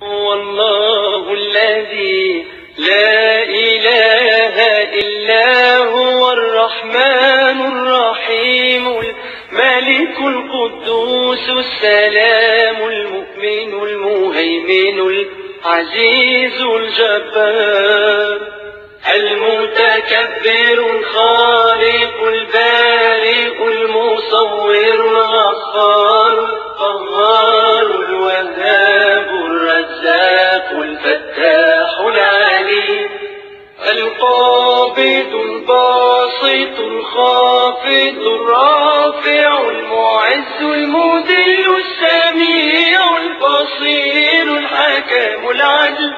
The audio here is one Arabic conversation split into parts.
هو الله الذي لا إله إلا هو الرحمن الرحيم الملك القدوس السلام المؤمن المهيمن العزيز الجبار المتكبر الخالق البارئ المصور الغفار القهار الوهاب الرزاق الفتاح العليم القابض الباسط الخافض الرافع المعز المذل السميع البصير الحكم العدل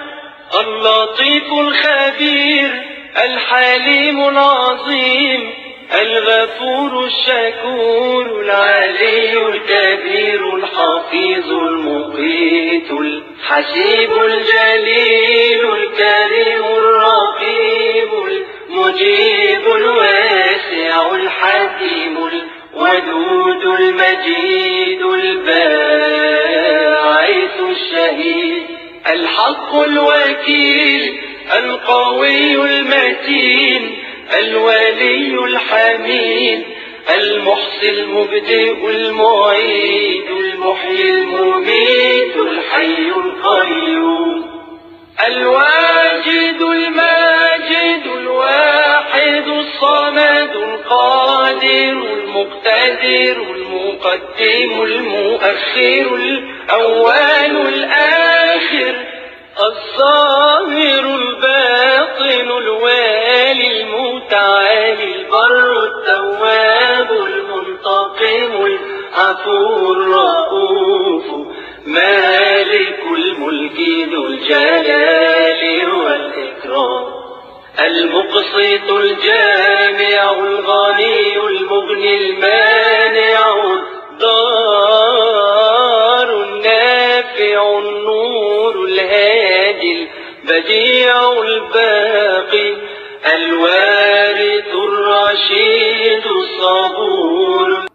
اللطيف الخبير الحليم العظيم الغفور الشكور العلي الكبير الحفيظ المقيت الحسيب الجليل الكريم الرقيب المجيب الواسع الحكيم الودود المجيد الباعث الشهيد الحق الوكيل القوي المتين الولي الحميد المحصي المبدئ المعيد المحيي المميت الحي القيوم الواجد الماجد الواحد الصمد القادر المقتدر المقدم المؤخر الأول الآخر الظاهر الباطن الوالي المتعالي البر التواب المنتقم العفو الرؤوف مالك الملك ذو الجلال والإكرام المقسط الجامع الغني المغني المانع الضار النافع النور الهادي البديع الباقي الوارث الرشيد الصبور